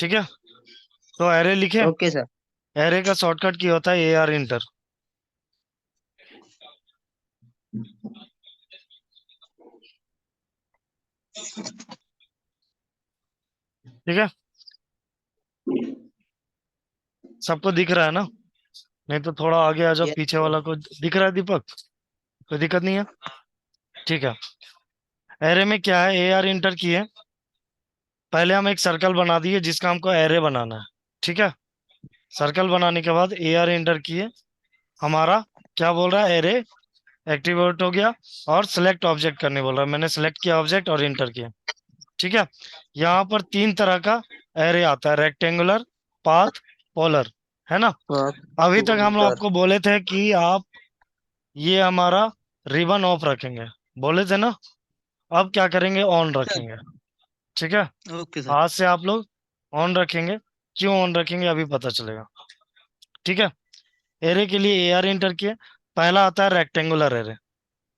ठीक है, तो एरे लिखे। Okay sir. एरे का शॉर्टकट की होता है ए आर इंटर। ठीक है, सबको दिख रहा है ना? नहीं तो थोड़ा आगे आ जाओ, यस पीछे सर। वाला को दिख रहा है दीपक? कोई दिक्कत नहीं है? ठीक है, एरे में क्या है, ए आर इंटर की है। पहले हम एक सर्कल बना दिए जिसका हमको एरे बनाना है। ठीक है, सर्कल बनाने के बाद ए आर इंटर किए। हमारा क्या बोल रहा है, एरे एक्टिवेट हो गया। और सिलेक्ट ऑब्जेक्ट करने बोल रहा है, मैंने सिलेक्ट किया ऑब्जेक्ट और इंटर किया। ठीक है, यहाँ पर तीन तरह का एरे आता है, रेक्टेंगुलर, पाथ, पोलर, है ना? अभी तक हम लोग सर। आपको बोले थे कि आप ये हमारा रिबन ऑफ रखेंगे, बोले थे ना? अब क्या करेंगे, ऑन रखेंगे। ठीक है, ओके सर। आज से आप लोग ऑन रखेंगे। क्यों ऑन रखेंगे अभी पता चलेगा। ठीक है, एरे के लिए ए आर इंटर किए। पहला आता है रेक्टेंगुलर एरे।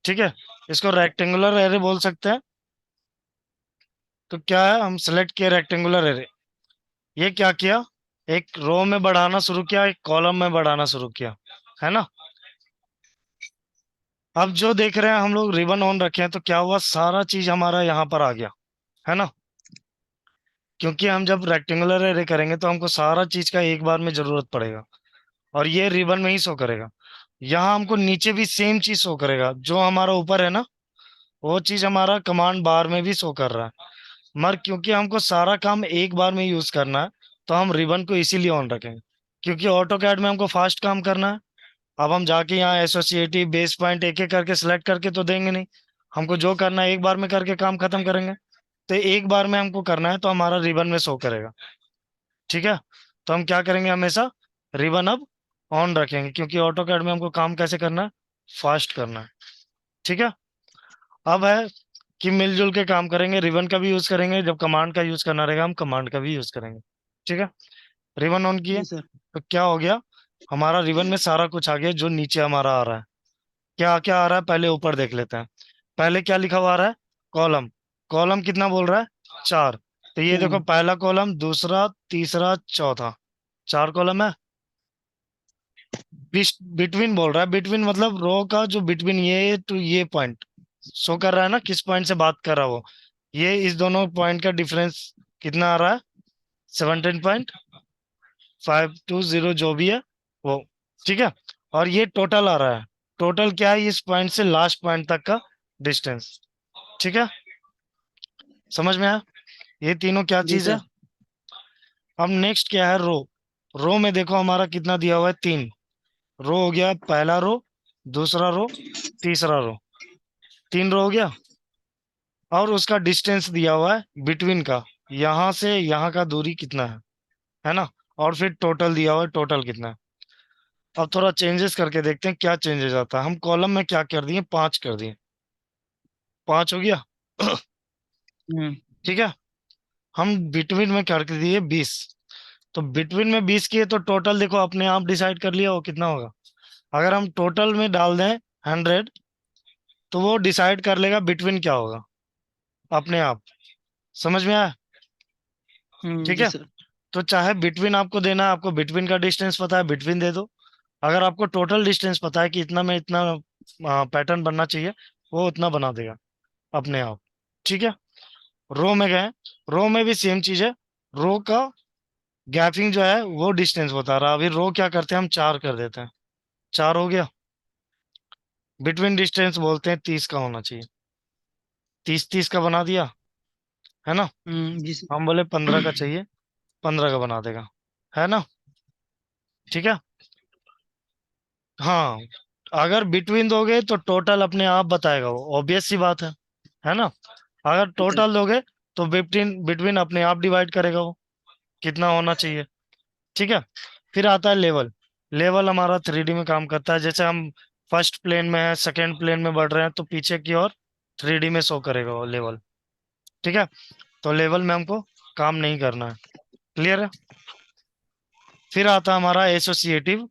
ठीक है, इसको रेक्टेंगुलर एरे बोल सकते हैं। तो क्या है, हम सेलेक्ट किए रेक्टेंगुलर एरे। ये क्या किया, एक रो में बढ़ाना शुरू किया, एक कॉलम में बढ़ाना शुरू किया, है ना? अब जो देख रहे हैं हम लोग, रिबन ऑन रखे हैं तो क्या हुआ, सारा चीज हमारा यहाँ पर आ गया, है ना? क्योंकि हम जब रेक्टेंगुलर एरे करेंगे तो हमको सारा चीज का एक बार में जरूरत पड़ेगा, और ये रिबन में ही शो करेगा। यहाँ हमको नीचे भी सेम चीज शो करेगा, जो हमारा ऊपर है ना, वो चीज हमारा कमांड बार में भी शो कर रहा है। मगर क्योंकि हमको सारा काम एक बार में यूज करना है, तो हम रिबन को इसीलिए ऑन रखेंगे, क्योंकि ऑटो कैड में हमको फास्ट काम करना है। अब हम जाके यहाँ एसोसिएटिव बेस पॉइंट एक एक करके सिलेक्ट करके तो देंगे नहीं। हमको जो करना है एक बार में करके काम खत्म करेंगे। तो एक बार में हमको करना है तो हमारा रिबन में शो करेगा। ठीक है, तो हम क्या करेंगे, हमेशा रिबन अब ऑन रखेंगे, क्योंकि ऑटो कैड में हमको काम कैसे करना है, फास्ट करना है। ठीक है, अब है कि मिलजुल के काम करेंगे, रिबन का भी यूज करेंगे, जब कमांड का यूज करना रहेगा हम कमांड का भी यूज करेंगे। ठीक है, रिबन ऑन किए जी सर। तो क्या हो गया, हमारा रिबन में सारा कुछ आ गया जो नीचे हमारा आ रहा है। क्या क्या आ रहा है, पहले ऊपर देख लेते हैं। पहले क्या लिखा हुआ आ रहा है, कॉलम। कॉलम कितना बोल रहा है, चार। तो ये देखो, पहला कॉलम, दूसरा, तीसरा, चौथा, चार कॉलम है। बिटवीन बोल रहा है, बिटवीन मतलब रो का जो बिटवीन ये टू ये पॉइंट शो कर रहा है ना, किस पॉइंट से बात कर रहा है वो। ये इस दोनों पॉइंट का डिफरेंस कितना आ रहा है, 17.520 जो भी है वो। ठीक है, और ये टोटल आ रहा है। टोटल क्या है, इस पॉइंट से लास्ट पॉइंट तक का डिस्टेंस। ठीक है, समझ में आया? ये तीनों क्या जी चीज है। सर। अब नेक्स्ट क्या है, रो। रो में देखो हमारा कितना दिया हुआ है, तीन। रो हो गया, पहला रो, दूसरा रो, तीसरा रो, तीन रो हो गया। और उसका डिस्टेंस दिया हुआ है बिटवीन का, यहाँ से यहाँ का दूरी कितना है ना? और फिर टोटल दिया हुआ है, टोटल कितना है। अब थोड़ा चेंजेस करके देखते हैं क्या चेंजेस आता है। हम कॉलम में क्या कर दिए, पांच कर दिए, पांच हो गया। हम्म। ठीक है, हम बिटवीन में कर दिए 20। तो बिटवीन में 20 किए तो टोटल देखो अपने आप डिसाइड कर लिया वो कितना होगा। अगर हम टोटल में डाल दें 100, तो वो डिसाइड कर लेगा बिटवीन क्या होगा, अपने आप। समझ में आया? ठीक जी है, सर। तो चाहे बिटवीन आपको देना है, आपको बिटवीन का डिस्टेंस पता है, बिटवीन दे दो। अगर आपको टोटल डिस्टेंस पता है कि इतना में इतना पैटर्न बनना चाहिए, वो उतना बना देगा अपने आप। ठीक है, रो में गए। रो में भी सेम चीज है। रो का गैपिंग जो है वो डिस्टेंस बता रहा है। अभी रो क्या करते हैं, हम चार कर देते हैं, चार हो गया। बिटवीन डिस्टेंस बोलते हैं 30 का होना चाहिए, 30 30 का बना दिया, है ना? जी सर। हम बोले 15 का चाहिए, 15 का बना देगा, है ना? ठीक है, हाँ। अगर बिटवीन दोगे तो टोटल अपने आप बताएगा वो, ऑब्वियस सी बात है ना? अगर जी सर। टोटल दोगे तो बिटवीन बिटवीन अपने आप डिवाइड करेगा वो, कितना होना चाहिए। ठीक है, फिर आता है लेवल। लेवल हमारा 3D में काम करता है। जैसे हम फर्स्ट प्लेन में है, सेकेंड प्लेन में बढ़ रहे हैं, तो पीछे की ओर 3D में शो करेगा वो लेवल। ठीक है, तो लेवल में हमको काम नहीं करना है। क्लियर है? फिर आता है हमारा एसोसिएटिव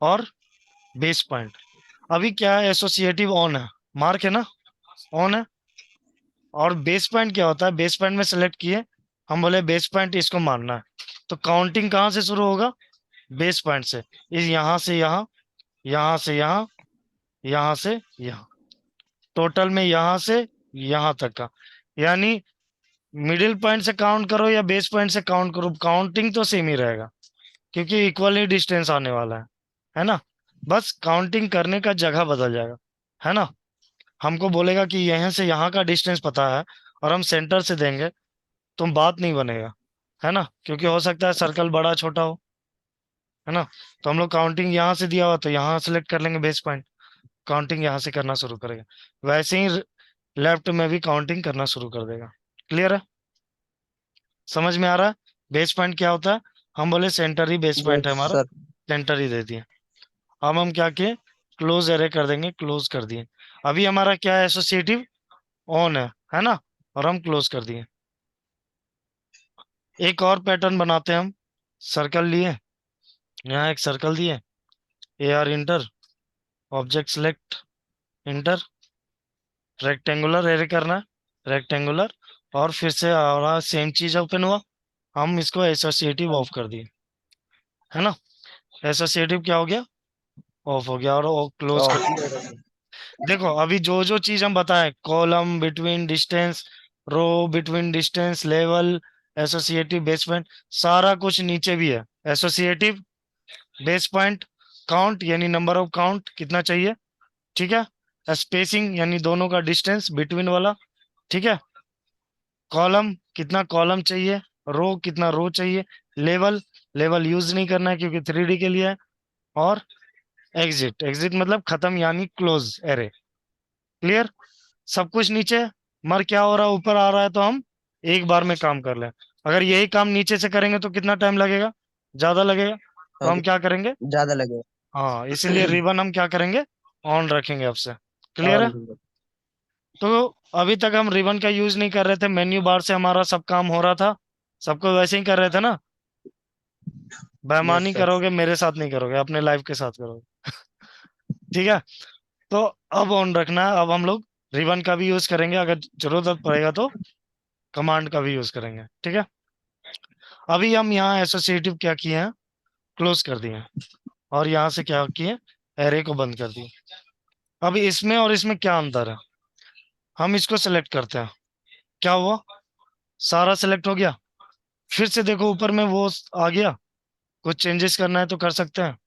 और बेस पॉइंट। अभी क्या है, एसोसिएटिव ऑन है, मार्क है ना, ऑन है। और बेस पॉइंट क्या होता है, बेस पॉइंट में सेलेक्ट किए, हम बोले बेस पॉइंट इसको मानना है, तो काउंटिंग कहाँ से शुरू होगा? बेस पॉइंट से। इस यहाँ से यहाँ, यहाँ से यहाँ, यहाँ से यहाँ, टोटल में यहाँ से यहाँ तक का। यानी मिडिल पॉइंट से काउंट करो या बेस पॉइंट से काउंट करो, काउंटिंग तो सेम ही रहेगा, क्योंकि इक्वल ही डिस्टेंस आने वाला है ना। बस काउंटिंग करने का जगह बदल जाएगा, है ना। हमको बोलेगा कि यहाँ से यहाँ का डिस्टेंस पता है, और हम सेंटर से देंगे, तो बात नहीं बनेगा, है ना, क्योंकि हो सकता है सर्कल बड़ा छोटा हो, है ना। तो हम लोग काउंटिंग यहाँ से दिया हुआ तो यहाँ सेलेक्ट कर लेंगे बेस पॉइंट, काउंटिंग यहाँ से करना शुरू करेगा। वैसे ही लेफ्ट में भी काउंटिंग करना शुरू कर देगा। क्लियर है? समझ में आ रहा है? बेस पॉइंट क्या होता है? हम बोले सेंटर ही बेस पॉइंट है यस हमारा, सर। सेंटर ही दे दिए। अब हम क्या किए, क्लोज एरे कर देंगे, क्लोज कर दिए। अभी हमारा क्या है, एसोसिएटिव ऑन है ना, और हम क्लोज कर दिए। एक और पैटर्न बनाते हैं हम। सर्कल लिए, यहाँ एक सर्कल दिए, A R inter, object select, inter, rectangular array करना है, रेक्टेंगुलर, और फिर से हमारा सेम चीज ओपन हुआ, हम इसको एसोसिएटिव हाँ ऑफ कर दिए, है ना। एसोसिएटिव क्या हो गया, ऑफ हो गया, और क्लोज कर दिया। जी। देखो अभी जो जो चीज हम बताएं, column between distance, row between distance, level, associative, base point, सारा कुछ नीचे भी है। एसोसिएटिव, बेस पॉइंट, काउंट यानी नंबर ऑफ काउंट कितना चाहिए, ठीक है, स्पेसिंग यानी दोनों का डिस्टेंस बिटवीन वाला, ठीक है, कॉलम कितना कॉलम चाहिए, रो कितना रो चाहिए, लेवल, लेवल यूज नहीं करना है क्योंकि 3D के लिए है, और एग्जिट, एग्जिट मतलब खत्म यानी क्लोज एरे। क्लियर? सब कुछ नीचे है, मर क्या हो रहा है, ऊपर आ रहा है, तो हम एक बार में काम कर लें। अगर यही काम नीचे से करेंगे तो कितना टाइम लगेगा, ज्यादा लगेगा, तो हाँ, हम क्या करेंगे, ज्यादा लगेगा। हाँ इसीलिए रिबन हम क्या करेंगे, ऑन रखेंगे अब से। क्लियर है? ऑन। तो अभी तक हम रिबन का यूज नहीं कर रहे थे, मेन्यू बार से हमारा सब काम हो रहा था, सबको वैसे ही कर रहे थे ना। यस बेईमानी सर। करोगे मेरे साथ नहीं करोगे, अपने लाइफ के साथ करोगे। ठीक है, तो अब ऑन रखना है। अब हम लोग रिबन का भी यूज करेंगे, अगर जरूरत पड़ेगा तो कमांड का भी यूज करेंगे, ठीक है। अभी हम यहाँ एसोसिएटिव क्या किए हैं, क्लोज कर दिए हैं, और यहाँ से क्या किए, एरे को बंद कर दिए। अब इसमें और इसमें क्या अंतर है, हम इसको सेलेक्ट करते हैं, क्या हुआ, सारा सेलेक्ट हो गया। फिर से देखो ऊपर में वो आ गया, कुछ चेंजेस करना है तो कर सकते हैं,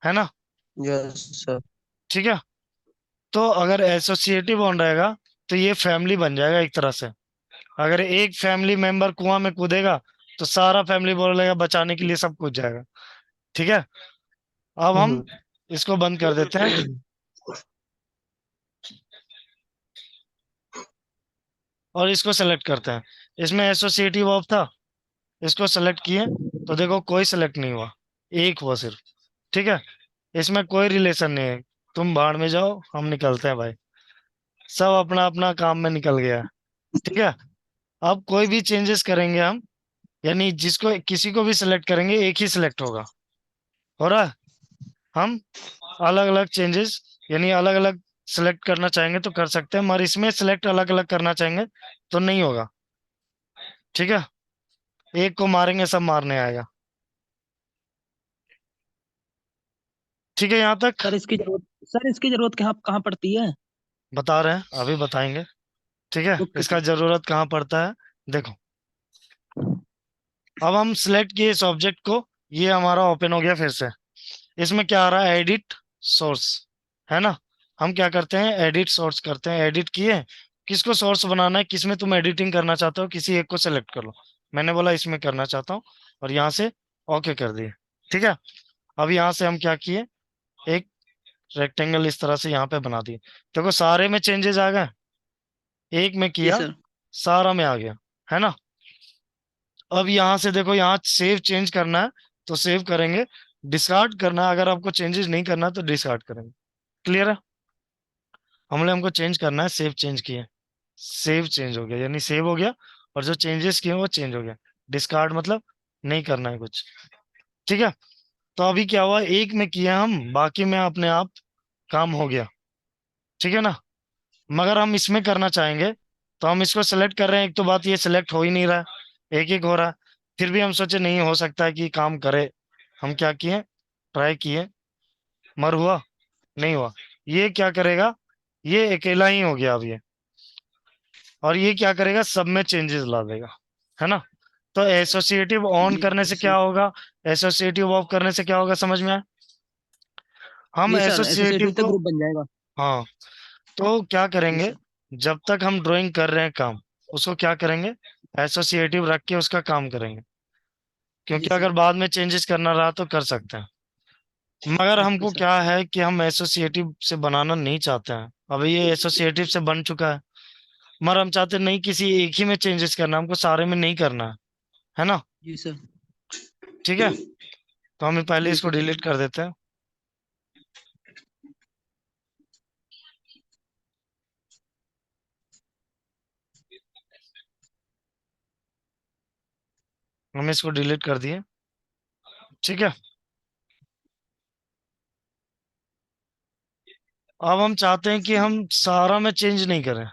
है ना। Yes sir. ठीक है, तो अगर एसोसिएटिव ऑन रहेगा तो ये फैमिली बन जाएगा एक तरह से। अगर एक फैमिली मेंबर कुआं में कूदेगा तो सारा फैमिली बोलेगा बचाने के लिए सब कूद जाएगा। ठीक है, अब हम हम्म। इसको बंद कर देते हैं, और इसको सेलेक्ट करते हैं। इसमें एसोसिएटिव ऑफ था, इसको सेलेक्ट किए तो देखो कोई सेलेक्ट नहीं हुआ, एक हुआ सिर्फ। ठीक है, इसमें कोई रिलेशन नहीं है, तुम भाड़ में जाओ, हम निकलते हैं भाई, सब अपना अपना काम में निकल गया। ठीक है, अब कोई भी चेंजेस करेंगे हम, यानी जिसको किसी को भी सिलेक्ट करेंगे एक ही सिलेक्ट होगा, हो रहा है। हम अलग अलग चेंजेस यानी अलग अलग सिलेक्ट करना चाहेंगे तो कर सकते हैं, मगर इसमें सिलेक्ट अलग अलग करना चाहेंगे तो नहीं होगा। ठीक है, एक को मारेंगे सब मारने आएगा। ठीक है यहाँ तक? सर इसकी जरूरत कहाँ कहाँ पड़ती है? बता रहे हैं, अभी बताएंगे। ठीक है, ओके इसका सर। जरूरत कहाँ पड़ता है, देखो। अब हम सिलेक्ट किए इस ऑब्जेक्ट को, ये हमारा ओपन हो गया फिर से। इसमें क्या आ रहा है, एडिट सोर्स, है ना। हम क्या करते हैं, एडिट सोर्स करते हैं, एडिट किए, किसको सोर्स बनाना है, किसमें तुम एडिटिंग करना चाहते हो, किसी एक को सेलेक्ट कर लो। मैंने बोला इसमें करना चाहता हूँ, और यहाँ से ओके कर दिए। ठीक है, अब यहाँ से हम क्या किए, एक रेक्टेंगल इस तरह से यहाँ पे बना दिए। देखो सारे में चेंजेस आ गए, एक में जी किया सर। सारा में आ गया, है ना। अब यहाँ से देखो, यहाँ सेव चेंज करना है तो सेव करेंगे, डिस्कार्ड करना है अगर आपको चेंजेस नहीं करना तो डिस्कार्ड करेंगे। क्लियर है? हमको चेंज करना है, सेव चेंज किए, सेव चेंज हो गया यानी सेव हो गया, और जो चेंजेस किए वो चेंज हो गया। डिस्कार्ड मतलब नहीं करना है कुछ। ठीक है, तो अभी क्या हुआ, एक में किया हम, बाकी में अपने आप काम हो गया। ठीक है ना, मगर हम इसमें करना चाहेंगे तो हम इसको सेलेक्ट कर रहे हैं, एक तो बात ये सिलेक्ट हो ही नहीं रहा है, एक एक हो रहा है। फिर भी हम सोचे नहीं हो सकता है कि काम करे। हम क्या किए, ट्राई किए, मर हुआ, नहीं हुआ। ये क्या करेगा, ये अकेला ही हो गया अब ये। और ये क्या करेगा, सब में चेंजेस ला देगा, है ना। तो एसोसिएटिव ऑन जी करने से क्या सर। होगा, एसोसिएटिव ऑफ करने से क्या होगा, समझ में आया। हम जी सर, एसोसिएटिव एसोसिएटिव तो को, ग्रुप बन जाएगा। हाँ, तो क्या जी करेंगे, सर। जब तक हम ड्राइंग कर रहे हैं काम, उसको क्या करेंगे, एसोसिएटिव रख के उसका काम करेंगे। जी क्योंकि सर। अगर बाद में चेंजेस करना रहा तो कर सकते हैं। मगर ओके हमको सर। क्या है कि हम एसोसिएटिव से बनाना नहीं चाहते हैं, अब ये एसोसिएटिव से बन चुका है। मगर हम चाहते नहीं किसी एक ही में चेंजेस करना, हमको सारे में नहीं करना है ना। जी सर। ठीक है, तो हम पहले जी इसको सर। डिलीट कर देते हैं। हम इसको डिलीट कर दिए। ठीक है, अब हम चाहते हैं कि हम सारा में चेंज नहीं करें।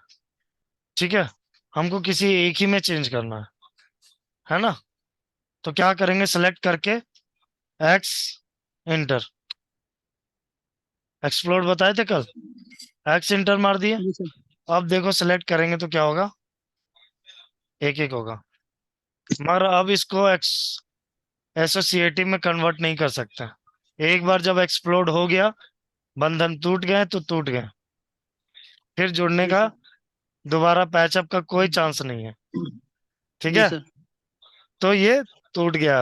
ठीक है, हमको किसी एक ही में चेंज करना है ना। तो क्या करेंगे, सेलेक्ट करके एक्स इंटर, एक्सप्लोर बताए थे कल, एक्स इंटर मार दिए। जी सर। अब देखो सेलेक्ट करेंगे तो क्या होगा, एक एक होगा। मगर अब इसको एक्स एसोसिएटिव में कन्वर्ट नहीं कर सकते। एक बार जब एक्सप्लोड हो गया, बंधन टूट गए तो टूट गए। फिर जुड़ने जी का, सर। दोबारा पैचअप का कोई चांस नहीं है। ठीक जी है, सर। तो ये टूट गया।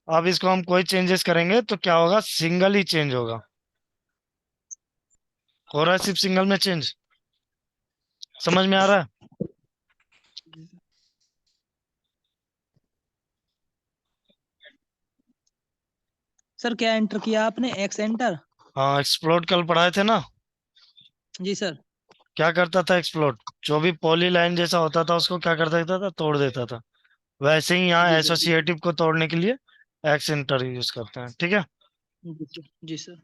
अब इसको हम कोई चेंजेस करेंगे तो क्या होगा, सिंगल ही चेंज होगा। हो रहा है सिर्फ सिंगल में चेंज, समझ में आ रहा है। सर क्या एंटर किया आपने, एक्स एंटर? हाँ, एक्सप्लोड कल पढ़ाए थे ना। जी सर। क्या करता था एक्सप्लोड, जो भी पॉली लाइन जैसा होता था उसको क्या कर देता था, तोड़ देता था। वैसे ही यहाँ जी सर। एसोसिएटिव को तोड़ने के लिए एक्स इंटर यूज करते हैं। ठीक है, जी सर। जी सर।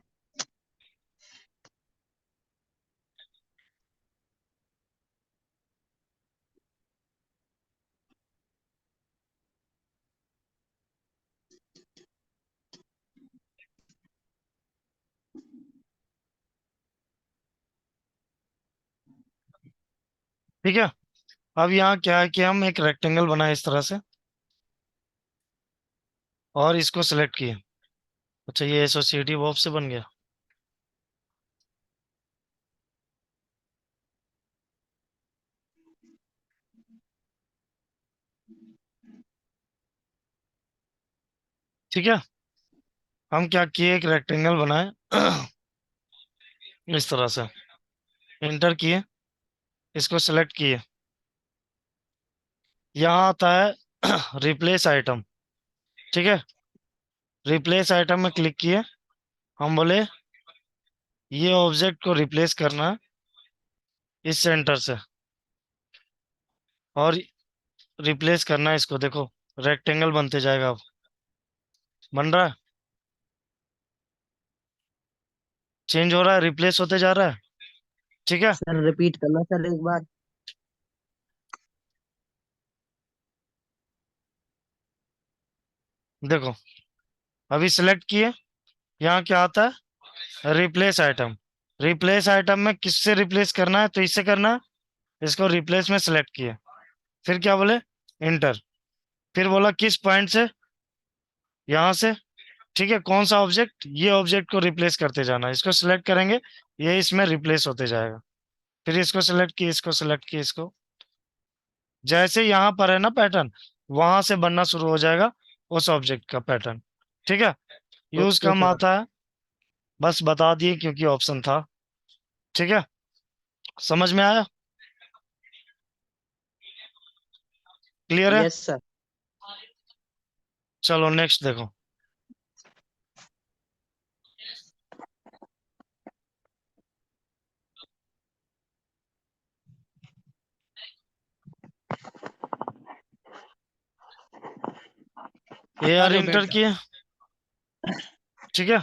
ठीक है। अब यहाँ क्या है कि हम एक रेक्टेंगल बनाए इस तरह से, और इसको सिलेक्ट किए। अच्छा, ये एसोसिएटिव ऑफ से बन गया। ठीक है, हम क्या किए, एक रेक्टेंगल बनाए इस तरह से, इंटर किए, इसको सिलेक्ट किए। यहाँ आता है रिप्लेस आइटम। ठीक है, रिप्लेस आइटम में क्लिक किए। हम बोले ये ऑब्जेक्ट को रिप्लेस करना है इस सेंटर से, और रिप्लेस करना है इसको, देखो रेक्टेंगल बनते जाएगा अब, बन रहा है, चेंज हो रहा है, रिप्लेस होते जा रहा है। ठीक है, सर रिपीट करना सर एक बार। देखो अभी सिलेक्ट किए, यहाँ क्या आता है, रिप्लेस आइटम। रिप्लेस आइटम में किससे रिप्लेस करना है, तो इससे करना है। इसको रिप्लेस में सिलेक्ट किए, फिर क्या बोले, इंटर। फिर बोला किस पॉइंट से, यहाँ से। ठीक है, कौन सा ऑब्जेक्ट, ये ऑब्जेक्ट को रिप्लेस करते जाना है, इसको सिलेक्ट करेंगे, ये इसमें रिप्लेस होते जाएगा। फिर इसको सिलेक्ट किए, इसको सिलेक्ट किए, इसको जैसे यहाँ पर है ना पैटर्न, वहां से बनना शुरू हो जाएगा उस ऑब्जेक्ट का पैटर्न। ठीक है, यूज ओके कम सर। आता है, बस बता दिए क्योंकि ऑप्शन था। ठीक है, समझ में आया, क्लियर है। Yes sir. चलो नेक्स्ट देखो। ए आ आर जाओ इंटर बैठ किए। ठीक है,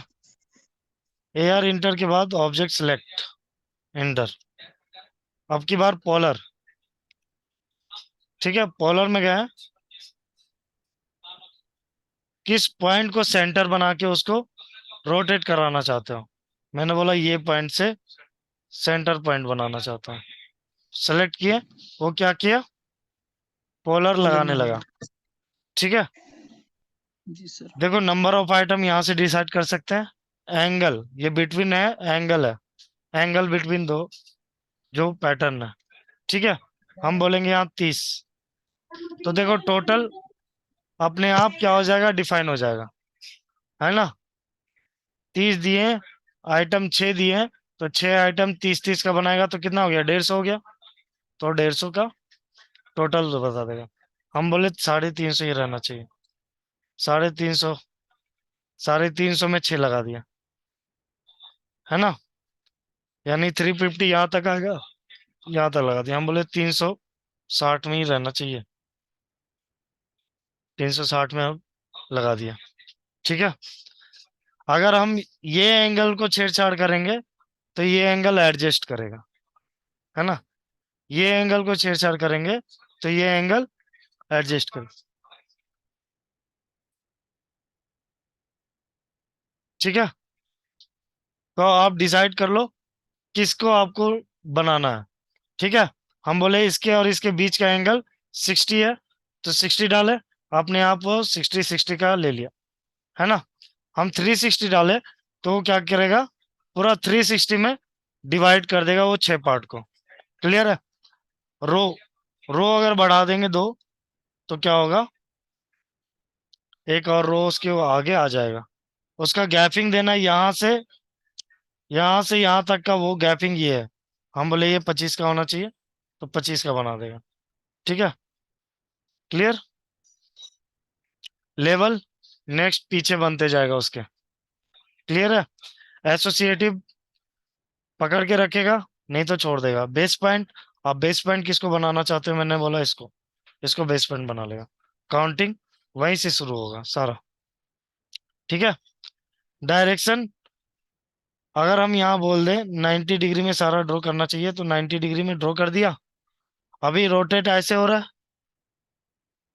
ए आर इंटर के बाद ऑब्जेक्ट सिलेक्ट, इंटर। अब की बार पॉलर। ठीक है, पॉलर में गए, किस पॉइंट को सेंटर बना के उसको रोटेट कराना चाहते हो? मैंने बोला ये पॉइंट से सेंटर पॉइंट बनाना चाहता हूँ। सेलेक्ट किए, वो क्या किया, पोलर पोलर लगाने लगा। लगाया। ठीक है। जी सर। देखो नंबर ऑफ आइटम यहाँ से डिसाइड कर सकते हैं। एंगल, ये बिटवीन है, एंगल है, एंगल बिटवीन दो जो पैटर्न है। ठीक है। हम बोलेंगे यहाँ 30। तो देखो टोटल अपने आप क्या हो जाएगा, डिफाइन हो जाएगा, है ना। 30 दिए, आइटम 6 दिए, तो 6 आइटम 30 30 का बनाएगा, तो कितना हो गया, 150 हो गया। तो 150 का टोटल तो बता देगा। हम बोले 350 ही रहना चाहिए। 350, 350 में 6 लगा दिया, है ना। यानी 350 यहाँ तक आएगा, यहाँ तक लगा दिया। हम बोले 360 में ही रहना चाहिए, 360 में हम लगा दिया। ठीक है। अगर हम ये एंगल को छेड़छाड़ करेंगे तो ये एंगल एडजस्ट करेगा, है ना। ये एंगल को छेड़छाड़ करेंगे तो ये एंगल एडजस्ट करेगा। ठीक है। तो आप डिसाइड कर लो किसको आपको बनाना है। ठीक है। हम बोले इसके और इसके बीच का एंगल 60 है, तो 60 डाले। आपने आप वो 60 60 का ले लिया, है ना। हम 360 डाले तो वो क्या करेगा, पूरा 360 में डिवाइड कर देगा वो 6 पार्ट को। क्लियर है। रो, रो अगर बढ़ा देंगे दो तो क्या होगा, एक और रो उसके वो आगे आ जाएगा। उसका गैपिंग देना है यहाँ से यहाँ तक का, वो गैपिंग ये है। हम बोले ये 25 का होना चाहिए, तो 25 का बना देगा। ठीक है। क्लियर। लेवल नेक्स्ट पीछे बनते जाएगा उसके। क्लियर है। एसोसिएटिव पकड़ के रखेगा, नहीं तो छोड़ देगा। बेस पॉइंट, आप बेस पॉइंट किसको बनाना चाहते हो, मैंने बोला इसको, इसको बेस पॉइंट बना लेगा। काउंटिंग वहीं से शुरू होगा सारा। ठीक है। डायरेक्शन, अगर हम यहाँ बोल दें 90 डिग्री में सारा ड्रॉ करना चाहिए, तो 90 डिग्री में ड्रॉ कर दिया। अभी रोटेट ऐसे हो रहा है,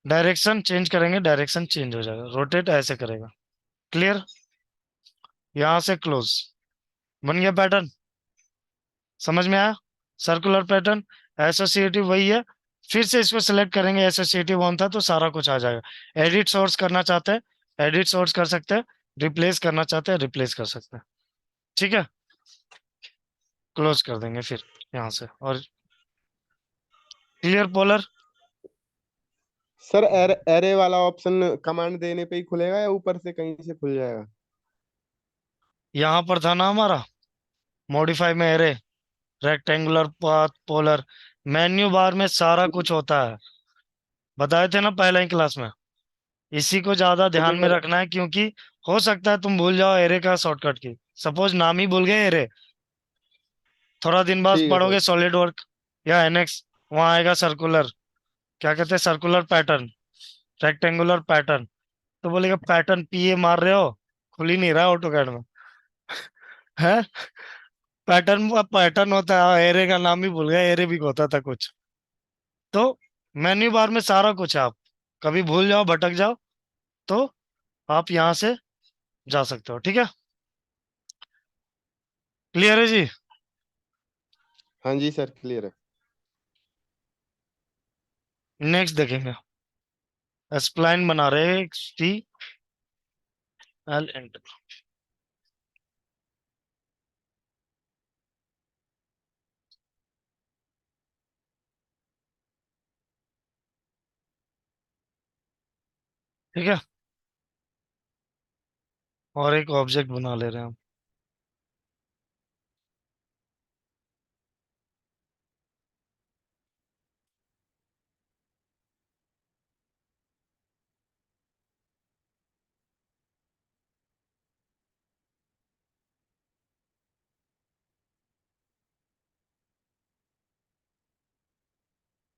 डायरेक्शन चेंज करेंगे, डायरेक्शन चेंज हो जाएगा, रोटेट ऐसे करेगा। क्लियर। यहाँ से क्लोज, बन गया पैटर्न। समझ में आया। सर्कुलर पैटर्न, एसोसिएटिव वही है। फिर से इसको सिलेक्ट करेंगे, एसोसिएटिव वन था तो सारा कुछ आ जाएगा। एडिट सोर्स करना चाहते हैं, एडिट सोर्स कर सकते हैं। रिप्लेस करना चाहते हैं, रिप्लेस कर सकते हैं। ठीक है। क्लोज कर देंगे फिर यहाँ से। और क्लियर पोलर। सर एरे वाला ऑप्शन कमांड देने पे ही खुलेगा या ऊपर से कहीं से खुल जाएगा? यहाँ पर था ना हमारा मॉडिफाई में array, rectangular path, polar. Menu bar में सारा कुछ होता है, बताए थे ना पहले ही क्लास में। इसी को ज्यादा ध्यान ओके में सर। रखना है, क्योंकि हो सकता है तुम भूल जाओ एरे का शॉर्टकट की। सपोज नाम ही भूल गए एरे, थोड़ा दिन बाद ठीक है सर। पढ़ोगे सॉलिड वर्क या एनएक्स, वहां आएगा सर्कुलर, क्या कहते हैं, सर्कुलर पैटर्न, रेक्टेंगुलर पैटर्न। तो बोलेगा पैटर्न पीए मार रहे हो, खुल ही नहीं रहा ऑटोकैड में, है। पैटर्न पैटर्न होता है, एरे का नाम ही भूल गया, एरे भी होता था कुछ। तो मेन्यू बार में सारा कुछ है, आप कभी भूल जाओ, भटक जाओ, तो आप यहाँ से जा सकते हो। ठीक है। क्लियर है जी। हाँ जी सर, क्लियर है। नेक्स्ट देखेंगे, स्प्लाइन बना रहे हैं, टी एल एंटर। ठीक है। और एक ऑब्जेक्ट बना ले रहे हैं हम।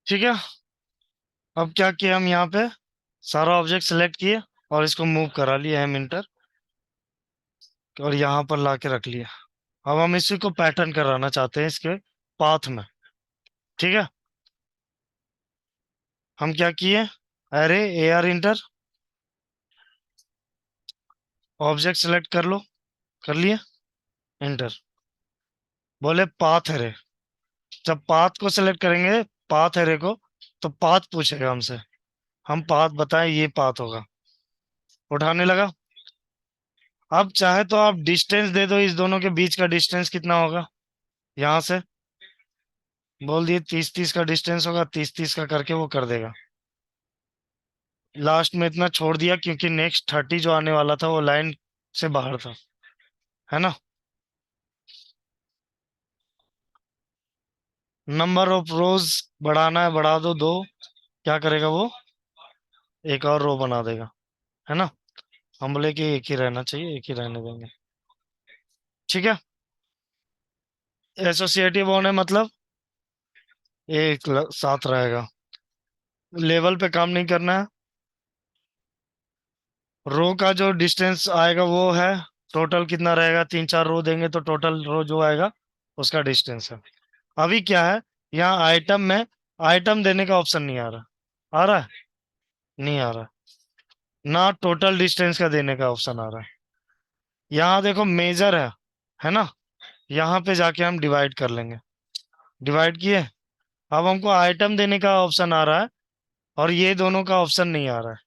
ठीक है। अब क्या किया हम यहाँ पे, सारा ऑब्जेक्ट सिलेक्ट किए और इसको मूव करा लिया एम इंटर, और यहाँ पर लाके रख लिया। अब हम इसी को पैटर्न कराना चाहते हैं इसके पाथ में। ठीक है। हम क्या किए, अरे A R inter, object select कर लो, कर लिए, एंटर। बोले पाथ एरे। जब पाथ को सेलेक्ट करेंगे, पाथ एरे को, तो पाथ पूछेगा हमसे, हम पाथ बताएं ये पाथ होगा, उठाने लगा। अब चाहे तो आप डिस्टेंस दे दो, इस दोनों के बीच का डिस्टेंस कितना होगा, यहां से बोल दिए 30-30 का डिस्टेंस होगा, 30-30 का करके वो कर देगा। लास्ट में इतना छोड़ दिया क्योंकि नेक्स्ट 30 जो आने वाला था वो लाइन से बाहर था, है ना। नंबर ऑफ रोज बढ़ाना है, बढ़ा दो 2, क्या करेगा वो, एक और रो बना देगा, है ना। हम बोले कि एक ही रहना चाहिए, एक ही रहने देंगे, ठीक है। एसोसिएटिव होने मतलब एक साथ रहेगा, लेवल पे काम नहीं करना है। रो का जो डिस्टेंस आएगा वो है, टोटल कितना रहेगा, 3-4 रो देंगे तो टोटल रो जो आएगा उसका डिस्टेंस है। अभी क्या है, यहाँ आइटम में आइटम देने का ऑप्शन नहीं आ रहा, आ रहा है, नहीं आ रहा, ना टोटल डिस्टेंस का देने का ऑप्शन आ रहा है। यहाँ देखो मेजर है ना, यहाँ पे जाके हम डिवाइड कर लेंगे, डिवाइड किए। अब हमको आइटम देने का ऑप्शन आ रहा है और ये दोनों का ऑप्शन नहीं आ रहा है।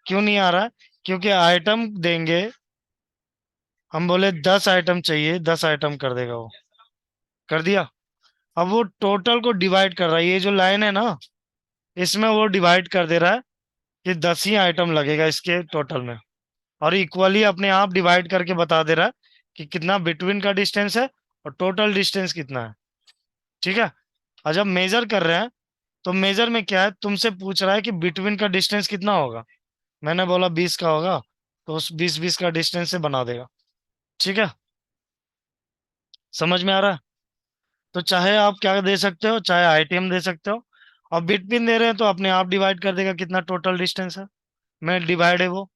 क्यों नहीं आ रहा है, क्योंकि आइटम देंगे, हम बोले 10 आइटम चाहिए, 10 आइटम कर देगा वो, कर दिया। अब वो टोटल को डिवाइड कर रहा है, ये जो लाइन है ना, इसमें वो डिवाइड कर दे रहा है कि 10 ही आइटम लगेगा इसके टोटल में, और इक्वली अपने आप डिवाइड करके बता दे रहा है कि कितना बिटवीन का डिस्टेंस है और टोटल डिस्टेंस कितना है, ठीक है। और जब मेजर कर रहे हैं तो मेजर में क्या है, तुमसे पूछ रहा है कि बिटवीन का डिस्टेंस कितना होगा, मैंने बोला 20 का होगा, तो उस 20-20 का डिस्टेंस से बना देगा, ठीक है। समझ में आ रहा है। तो चाहे आप क्या दे सकते हो, चाहे आईटीएम दे सकते हो। और बिट पिन दे रहे हैं तो अपने आप डिवाइड कर देगा कितना टोटल डिस्टेंस है, मैं डिवाइड है वो,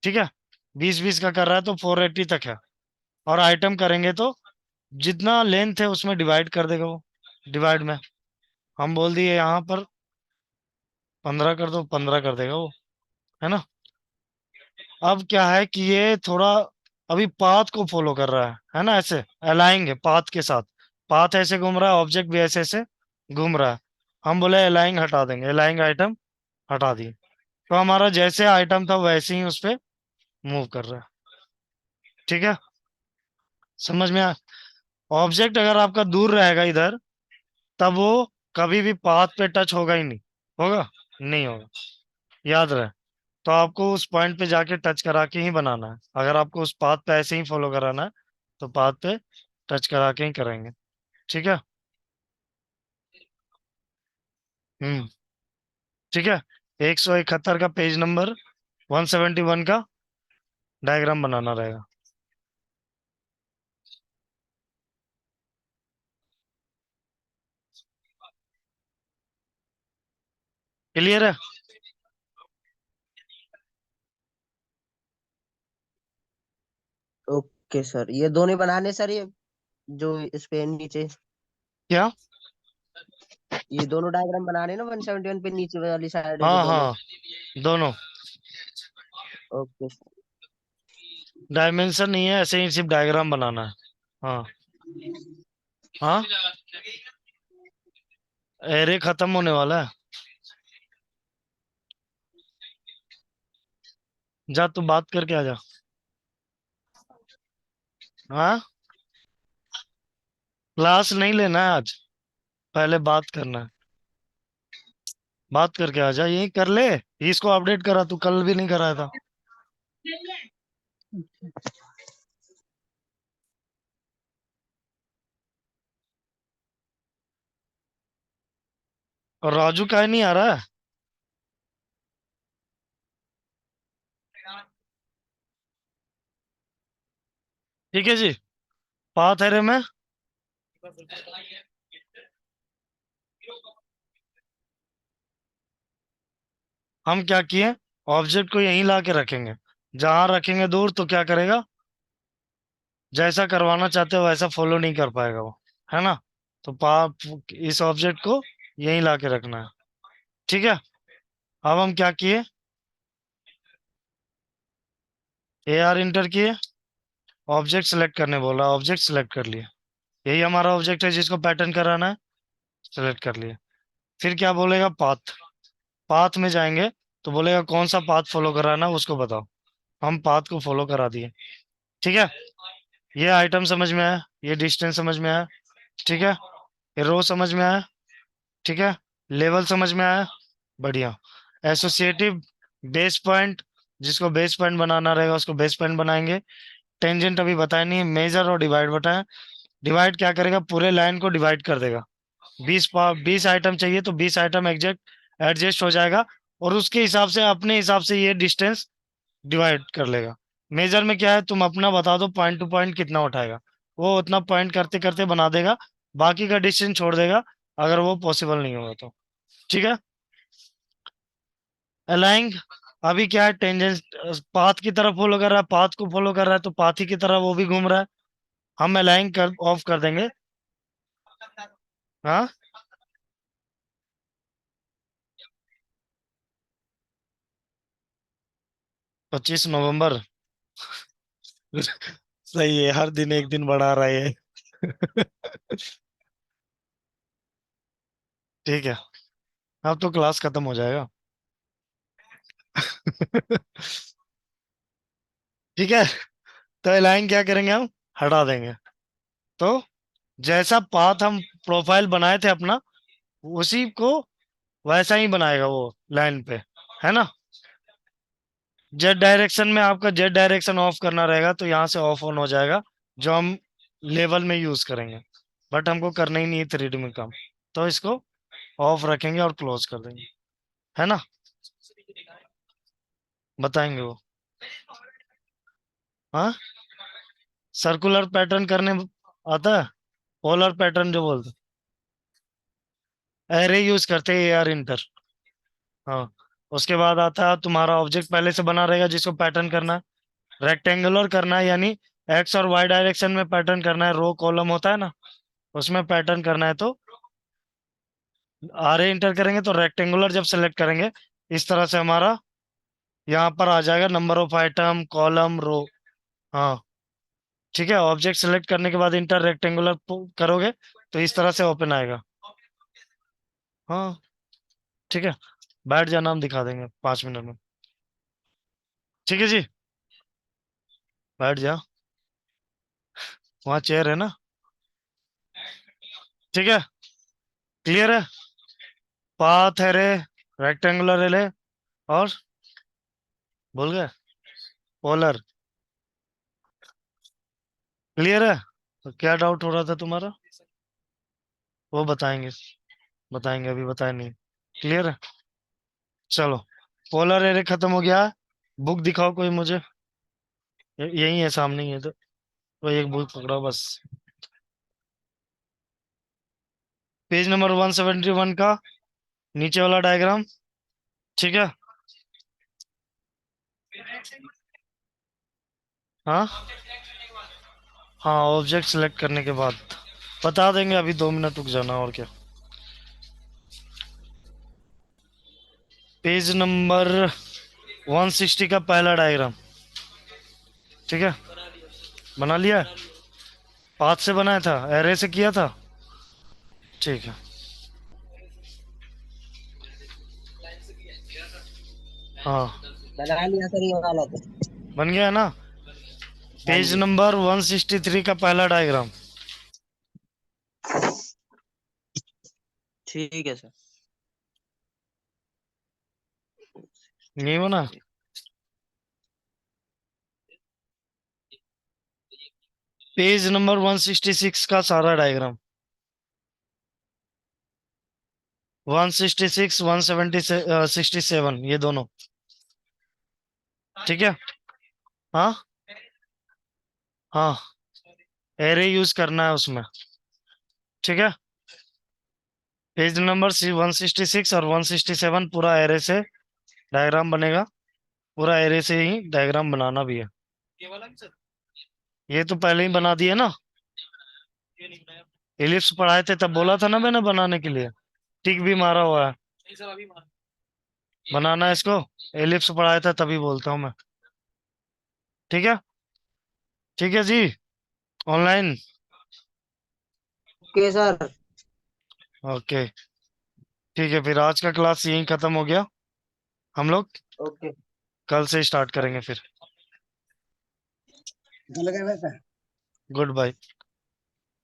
ठीक है। 20-20 का कर रहा है तो 480 तक है, और आइटम करेंगे तो जितना लेंथ है उसमें डिवाइड कर देगा वो, डिवाइड में हम बोल दिए यहाँ पर 15 कर दो, 15 कर देगा वो, है ना। अब क्या है कि ये थोड़ा अभी पाथ को फॉलो कर रहा है ना, ऐसे अलाइंग है पाथ के साथ, पाथ ऐसे घूम रहा है, ऑब्जेक्ट भी ऐसे ऐसे घूम रहा है। हम बोले अलाइंग हटा देंगे, अलाइंग आइटम हटा दिए, तो हमारा जैसे आइटम था वैसे ही उस पे मूव कर रहा है, ठीक है। समझ में आ, ऑब्जेक्ट अगर आपका दूर रहेगा इधर, तब वो कभी भी पाथ पे टच होगा ही नहीं, होगा, नहीं होगा, याद रहे। तो आपको उस पॉइंट पे जाके टच करा के ही बनाना है, अगर आपको उस पाथ पे ऐसे ही फॉलो कराना है तो पाथ पे टच करा के ही करेंगे, ठीक है। हम्म, ठीक है। 171 का पेज नंबर 171 का डायग्राम बनाना रहेगा, क्लियर है। ओके सर, ये दोनों बनाने सर, ये जो इस पे नीचे, क्या, ये दोनों डायग्राम बनाने ना 171 पे नीचे वाली साइड के हाँ दोनों। हाँ, दोनों। Okay sir. डायमेंशन नहीं है, ऐसे ही सिर्फ डायग्राम बनाना है, हाँ हाँ। एरे खत्म होने वाला है, जा तू बात करके आ जा, हाँ। क्लास नहीं लेना है आज, पहले बात करना है, बात करके आ जा, यही कर ले। इसको अपडेट करा, तू कल भी नहीं कराया था। और राजू का नहीं आ रहा है, ठीक है जी। पाथ एरे में हम क्या किए, ऑब्जेक्ट को यहीं ला के रखेंगे, जहां रखेंगे दूर तो क्या करेगा, जैसा करवाना चाहते हो वैसा फॉलो नहीं कर पाएगा वो, है ना। तो इस ऑब्जेक्ट को यहीं ला के रखना है, ठीक है। अब हम क्या किए, ए आर इंटर किए, ऑब्जेक्ट सेलेक्ट करने बोला, ऑब्जेक्ट सेलेक्ट कर लिए, यही हमारा ऑब्जेक्ट है जिसको पैटर्न कराना है, सेलेक्ट कर लिए। फिर क्या बोलेगा, पाथ, पाथ में जाएंगे तो बोलेगा कौन सा पाथ फॉलो कराना है उसको बताओ, हम पाथ को फॉलो करा दिए। ठीक है, ये आइटम समझ में आया, ये डिस्टेंस समझ में आया, ठीक है, ये रो समझ में आया, ठीक है, लेवल समझ में आया, बढ़िया। एसोसिएटिव बेस पॉइंट, जिसको बेस पॉइंट बनाना रहेगा उसको बेस पॉइंट बनाएंगे। टेंजेंट अभी बताया नहीं है, मेजर और डिवाइड बताया। डिवाइड क्या करेगा, पूरे लाइन को डिवाइड कर देगा, 20 आइटम चाहिए तो 20 आइटम एग्जैक्ट एडजस्ट हो जाएगा, और उसके हिसाब से अपने हिसाब से ये डिस्टेंस डिवाइड कर लेगा। मेजर में क्या है, तुम अपना बता दो पॉइंट टू पॉइंट कितना उठाएगा, वो उतना पॉइंट करते करते बना देगा, बाकी का डिस्टेंस छोड़ देगा अगर वो पॉसिबल नहीं होगा तो। ठीक है, अलाइंग, अभी क्या है, टेंजेंट पाथ की तरफ फॉलो कर रहा है, पाथ को फॉलो कर रहा है तो पाथ ही की तरह वो भी घूम रहा है, हम अलाइंग कर ऑफ कर देंगे। हाँ, 25 नवंबर। सही है, हर दिन एक दिन बढ़ा रहा है। ठीक है, अब तो क्लास खत्म हो जाएगा। ठीक है, तो लाइन क्या करेंगे, हम हटा देंगे। तो जैसा पाथ हम प्रोफाइल बनाए थे अपना, उसी को वैसा ही बनाएगा वो लाइन पे, है ना। जेड डायरेक्शन में आपका जेड डायरेक्शन ऑफ करना रहेगा तो यहाँ से ऑफ ऑन हो जाएगा, जो हम लेवल में यूज करेंगे, बट हमको करना ही नहीं है 3D में काम, तो इसको ऑफ रखेंगे और क्लोज कर देंगे, है ना। बताएंगे वो। हाँ, सर्कुलर पैटर्न करने आता है, पोलर पैटर्न जो बोलते, एरे यूज करते हैं AR इंटर। हाँ, उसके बाद आता है तुम्हारा ऑब्जेक्ट पहले से बना रहेगा जिसको पैटर्न करना है, रेक्टेंगुलर करना है, यानी एक्स और वाई डायरेक्शन में पैटर्न करना है, रो कॉलम होता है ना, उसमें पैटर्न करना है तो आर ए इंटर करेंगे, तो रेक्टेंगुलर जब सेलेक्ट करेंगे इस तरह से हमारा यहाँ पर आ जाएगा नंबर ऑफ आइटम, कॉलम, रो। हाँ, ठीक है, ऑब्जेक्ट सेलेक्ट करने के बाद इंटर रेक्टेंगुलर करोगे तो इस तरह से ओपन आएगा। हाँ, ठीक है, बैठ जाना, हम दिखा देंगे 5 मिनट में। ठीक है जी, बैठ जा, वहाँ चेयर है ना। ठीक है, क्लियर है, पाथ है रे, रेक्टेंगुलर है ले, और भूल गए, पोलर, क्लियर है। तो क्या डाउट हो रहा था तुम्हारा, वो बताएंगे, बताएंगे, अभी बताया नहीं। क्लियर है, चलो, पोलर एरे खत्म हो गया। बुक दिखाओ कोई मुझे, यही है सामने ही है, तो एक बुक पकड़ाओ बस। पेज नंबर 171 का नीचे वाला डायग्राम। ठीक है, हाँ हाँ, ऑब्जेक्ट सेलेक्ट करने के बाद बता देंगे, अभी 2 मिनट रुक जाना, और क्या। पेज नंबर 160 का पहला डायग्राम। ठीक है, बना लिया, पाथ से बनाया था, एरे से किया था। ठीक है, हाँ, बना लिया सर ये वाला तो। बन गया है ना। हाँ पेज जी। नंबर 163 का पहला डायग्राम, ठीक है सर। नहीं बना। पेज नंबर 166 का सारा डायग्राम, 166, 167, ये दोनों। ठीक है, हाँ हाँ, एरे यूज करना है उसमें। ठीक है, पेज नंबर 166 और 167 पूरा एरे से डायग्राम बनेगा, पूरा एरे से ही डायग्राम बनाना भी है। ये तो पहले ही बना दिए ना, एलिप्स पढ़ाए थे तब बोला था ना मैंने बनाने के लिए, टिक भी मारा हुआ है, बनाना है इसको, एलिप्स पढ़ाया था तभी बोलता हूँ मैं। ठीक है, ठीक है जी, ऑनलाइन। Okay sir. ओके, ठीक है, फिर आज का क्लास यहीं खत्म हो गया। हम लोग ओके। कल से स्टार्ट करेंगे फिर। चल गए वैसे। Goodbye.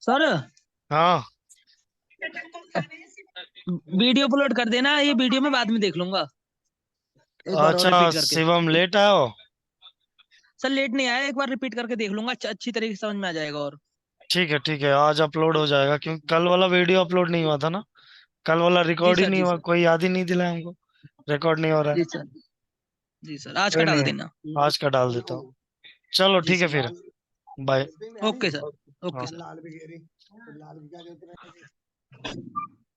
सर हाँ, वीडियो अपलोड कर देना, ये वीडियो में बाद में देख लूंगा एक बार और अच्छा रिपीट करके। शिवम लेट आया हो? सर लेट नहीं आया, एक बार रिपीट करके देख लूंगा, अच्छी तरीके से समझ में आ जाएगा। और ठीक है, ठीक है, आज अपलोड हो जाएगा, क्योंकि कल वाला वीडियो अपलोड नहीं हुआ था ना। कल वाला जी रिकॉर्ड ही सर, नहीं जी हुआ, सर, कोई याद ही नहीं दिलाया हमको। रिकॉर्ड नहीं हो रहा है। जी सर, जी सर, आज का कोई डाल नहीं, देना। आज का डाल देता हूँ। चलो जी ठीक है सर। फिर, बाय। Okay sir. ओके हाँ। सर।